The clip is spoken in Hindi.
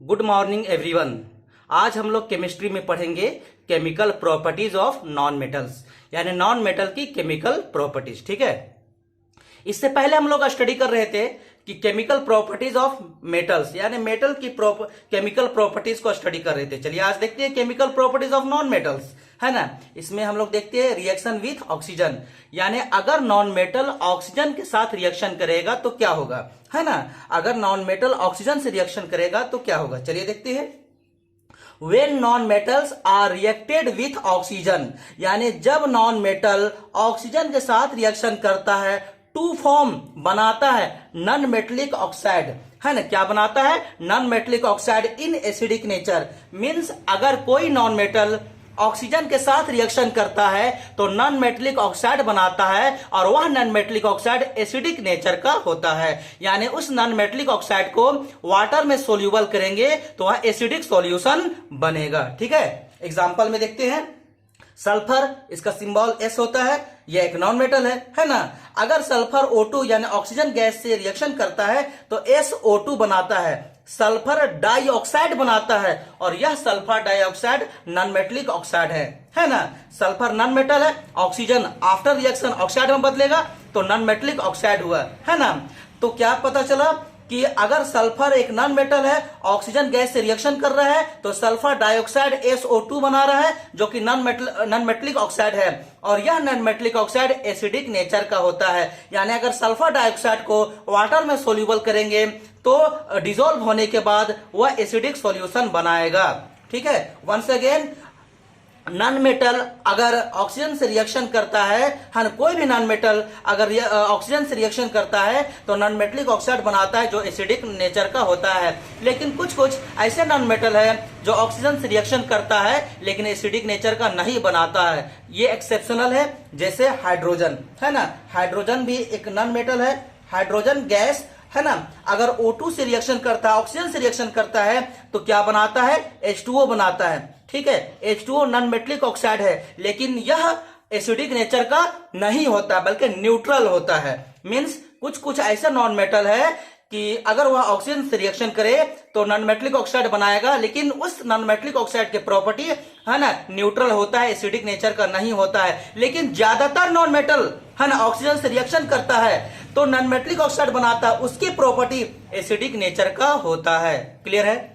Good morning everyone. आज हम लोग केमिस्ट्री में पढ़ेंगे chemical properties of non metals, यानी नॉन मेटल की केमिकल प्रॉपर्टीज। ठीक है, इससे पहले हम लोग स्टडी कर रहे थे कि केमिकल प्रॉपर्टीज ऑफ मेटल्स, यानी मेटल की केमिकल प्रॉपर्टीज को स्टडी कर रहे थे। चलिए आज देखते हैं chemical properties of non metals, है ना। इसमें हम लोग देखते हैं रिएक्शन विथ ऑक्सीजन, यानी अगर नॉन मेटल ऑक्सीजन के साथ रिएक्शन करेगा तो क्या होगा, है ना। अगर नॉन मेटल ऑक्सीजन से रिएक्शन करेगा तो क्या होगा, चलिए देखते हैं। When non metals are reacted with oxygen, यानी जब नॉन मेटल ऑक्सीजन के साथ रिएक्शन करता है, टू फॉर्म बनाता है नॉन मेटलिक ऑक्साइड, है ना। क्या बनाता है, non metallic oxide in acidic nature. Means अगर कोई नॉन मेटल ऑक्सीजन के साथ रिएक्शन करता है तो नॉन मेटलिक ऑक्साइड बनाता है, और वह non metallic oxide acidic nature का होता है। यानी उस नॉन मेटलिक ऑक्साइड को वाटर में सोल्यूबल करेंगे तो वह एसिडिक सॉल्यूशन बनेगा। ठीक है, एग्जांपल में देखते हैं। सल्फर, इसका सिंबल एस होता है, यह एक नॉन मेटल है ना। अगर सल्फर O2 यानी ऑक्सीजन गैस से रिएक्शन करता है तो SO2 बनाता है, सल्फर डाइऑक्साइड बनाता है, और यह sulphur dioxide non metallic oxide है ना। सल्फर नॉन मेटल है, ऑक्सीजन आफ्टर रिएक्शन ऑक्साइड में बदलेगा तो नॉन मेटलिक ऑक्साइड हुआ, है ना। तो क्या पता चला कि अगर सल्फर एक नॉन मेटल है, ऑक्सीजन गैस से रिएक्शन कर रहा है तो सल्फर डाइऑक्साइड SO2 बना रहा है, जो कि नॉन मेटलिक ऑक्साइड है, और यह non metallic oxide acidic nature का होता है। यानी अगर सल्फर डाइऑक्साइड को वाटर में सोल्यूबल करेंगे तो डिसॉल्व होने के बाद वह एसिडिक सॉल्यूशन बनाएगा। ठीक है, वंस अगेन, नॉन मेटल अगर ऑक्सीजन से रिएक्शन करता है, हाँ, कोई भी नॉन मेटल अगर ऑक्सीजन से रिएक्शन करता है तो नॉन मेटलिक ऑक्साइड बनाता है, जो एसिडिक नेचर का होता है। लेकिन कुछ कुछ ऐसे नॉन मेटल है जो ऑक्सीजन से रिएक्शन करता है लेकिन एसिडिक नेचर का नहीं बनाता है, ये एक्सेप्शनल है। जैसे हाइड्रोजन, है ना, हाइड्रोजन भी एक नॉन मेटल है। हाइड्रोजन गैस, है ना, अगर O2 से रिएक्शन करता है, ऑक्सीजन से रिएक्शन करता है तो क्या बनाता है, H2O बनाता है। ठीक है, H2O नॉन मेटलिक ऑक्साइड है, लेकिन यह एसिडिक नेचर का नहीं होता बल्कि न्यूट्रल होता है। मींस कुछ कुछ ऐसा नॉन मेटल है कि अगर वह ऑक्सीजन से रिएक्शन करे तो नॉन मेटलिक ऑक्साइड बनाएगा, लेकिन उस नॉन मेटलिक ऑक्साइड के प्रॉपर्टी, है ना, न्यूट्रल होता है, एसिडिक नेचर का नहीं होता है। लेकिन ज्यादातर नॉन मेटल, है ना, ऑक्सीजन से रिएक्शन करता है तो नॉन मेटलिक ऑक्साइड बनाता है, उसकी प्रॉपर्टी एसिडिक नेचर का होता है। क्लियर है।